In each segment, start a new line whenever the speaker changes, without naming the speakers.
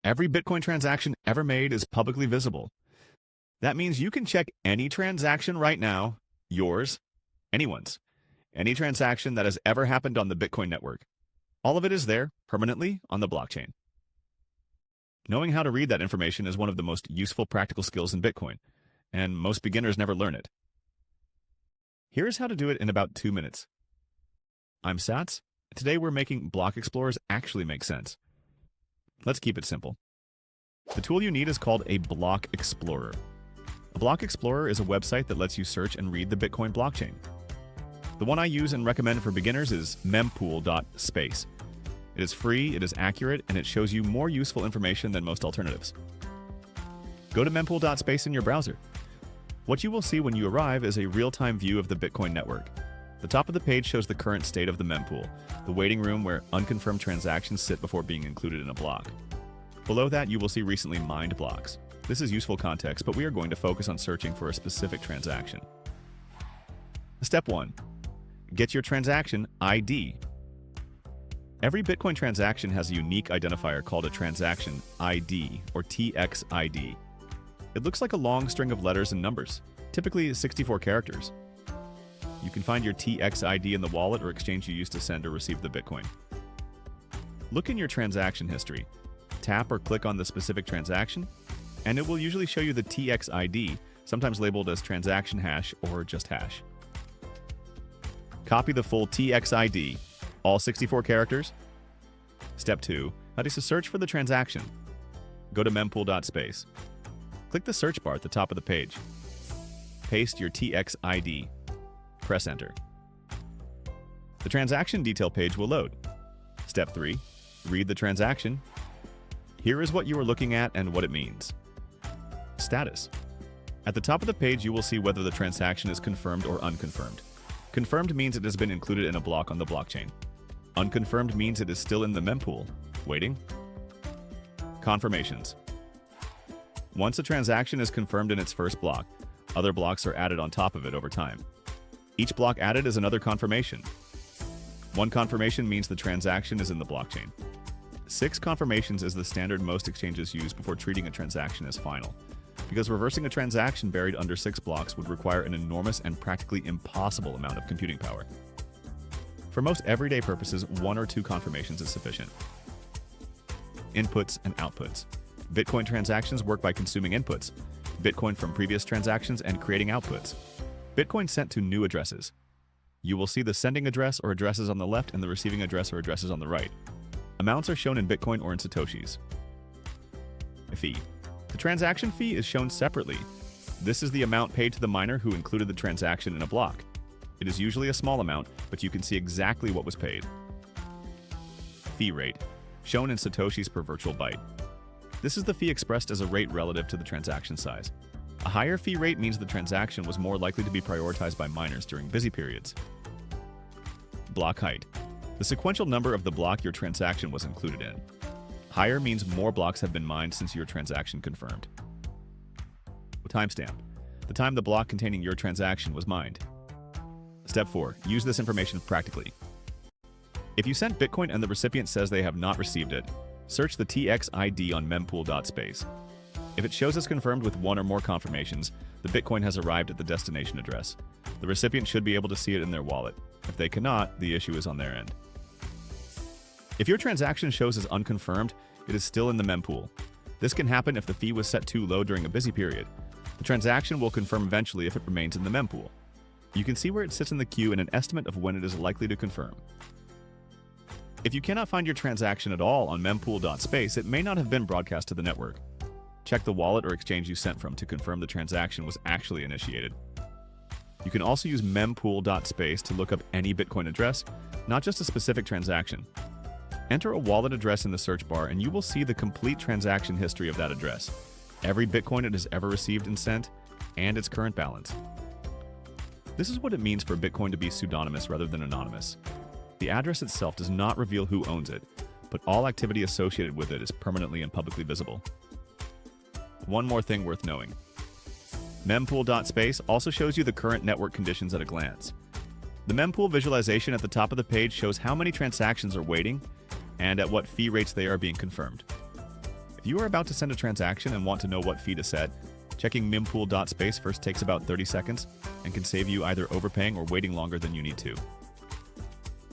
Every Bitcoin transaction ever made is publicly visible. That means you can check any transaction right now, yours, anyone's, any transaction that has ever happened on the Bitcoin network. All of it is there, permanently, on the blockchain. Knowing how to read that information is one of the most useful practical skills in Bitcoin, and most beginners never learn it. Here's how to do it in about 2 minutes. I'm Sats. Today we're making block explorers actually make sense. Let's keep it simple. The tool you need is called a block explorer. A block explorer is a website that lets you search and read the Bitcoin blockchain. The one I use and recommend for beginners is mempool.space. It is free, it is accurate, and it shows you more useful information than most alternatives. Go to mempool.space in your browser. What you will see when you arrive is a real-time view of the Bitcoin network. The top of the page shows the current state of the mempool, the waiting room where unconfirmed transactions sit before being included in a block. Below that, you will see recently mined blocks. This is useful context, but we are going to focus on searching for a specific transaction. Step 1. Get your transaction ID. Every Bitcoin transaction has a unique identifier called a transaction ID, or TXID. It looks like a long string of letters and numbers, typically 64 characters. You can find your TXID in the wallet or exchange you used to send or receive the Bitcoin. Look in your transaction history. Tap or click on the specific transaction, and it will usually show you the TXID, sometimes labeled as transaction hash or just hash. Copy the full TXID, all 64 characters. Step 2. How to search for the transaction. Go to mempool.space. Click the search bar at the top of the page. Paste your TXID. Press enter. The transaction detail page will load. Step 3. Read the transaction. Here is what you are looking at and what it means. Status. At the top of the page, you will see whether the transaction is confirmed or unconfirmed. Confirmed means it has been included in a block on the blockchain. Unconfirmed means it is still in the mempool, waiting. Confirmations. Once a transaction is confirmed in its first block, other blocks are added on top of it over time. Each block added is another confirmation. One confirmation means the transaction is in the blockchain. 6 confirmations is the standard most exchanges use before treating a transaction as final, because reversing a transaction buried under 6 blocks would require an enormous and practically impossible amount of computing power. For most everyday purposes, 1 or 2 confirmations is sufficient. Inputs and outputs. Bitcoin transactions work by consuming inputs, Bitcoin from previous transactions, and creating outputs. Bitcoin sent to new addresses. You will see the sending address or addresses on the left and the receiving address or addresses on the right. Amounts are shown in Bitcoin or in Satoshis. A fee. The transaction fee is shown separately. This is the amount paid to the miner who included the transaction in a block. It is usually a small amount, but you can see exactly what was paid. Fee rate. Shown in Satoshis per virtual byte. This is the fee expressed as a rate relative to the transaction size. A higher fee rate means the transaction was more likely to be prioritized by miners during busy periods. Block height. The sequential number of the block your transaction was included in. Higher means more blocks have been mined since your transaction confirmed. Timestamp. The time the block containing your transaction was mined. Step 4. Use this information practically. If you sent Bitcoin and the recipient says they have not received it, search the TXID on mempool.space. If it shows as confirmed with 1 or more confirmations, the Bitcoin has arrived at the destination address. The recipient should be able to see it in their wallet. If they cannot, the issue is on their end. If your transaction shows as unconfirmed, it is still in the mempool. This can happen if the fee was set too low during a busy period. The transaction will confirm eventually if it remains in the mempool. You can see where it sits in the queue and an estimate of when it is likely to confirm. If you cannot find your transaction at all on mempool.space, it may not have been broadcast to the network. Check the wallet or exchange you sent from to confirm the transaction was actually initiated. You can also use mempool.space to look up any Bitcoin address, not just a specific transaction. Enter a wallet address in the search bar and you will see the complete transaction history of that address, every Bitcoin it has ever received and sent, and its current balance. This is what it means for Bitcoin to be pseudonymous rather than anonymous. The address itself does not reveal who owns it, but all activity associated with it is permanently and publicly visible. One more thing worth knowing. Mempool.space also shows you the current network conditions at a glance. The mempool visualization at the top of the page shows how many transactions are waiting and at what fee rates they are being confirmed. If you are about to send a transaction and want to know what fee to set, checking mempool.space first takes about 30 seconds and can save you either overpaying or waiting longer than you need to.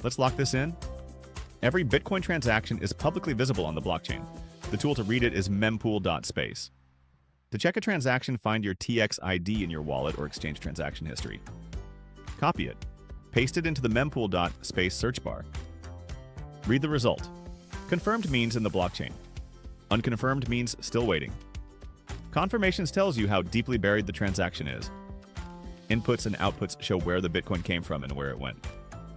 Let's lock this in. Every Bitcoin transaction is publicly visible on the blockchain. The tool to read it is mempool.space. To check a transaction, find your TXID in your wallet or exchange transaction history. Copy it. Paste it into the mempool.space search bar. Read the result. Confirmed means in the blockchain. Unconfirmed means still waiting. Confirmations tells you how deeply buried the transaction is. Inputs and outputs show where the Bitcoin came from and where it went.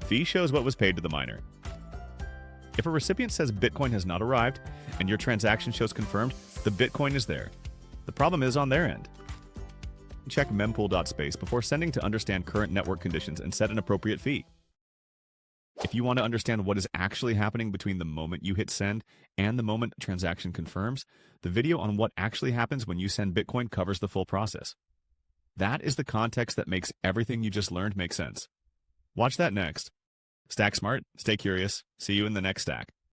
Fee shows what was paid to the miner. If a recipient says Bitcoin has not arrived and your transaction shows confirmed, the Bitcoin is there. The problem is on their end. Check mempool.space before sending to understand current network conditions and set an appropriate fee. If you want to understand what is actually happening between the moment you hit send and the moment a transaction confirms, the video on what actually happens when you send Bitcoin covers the full process. That is the context that makes everything you just learned make sense. Watch that next. Stack smart, stay curious. See you in the next stack.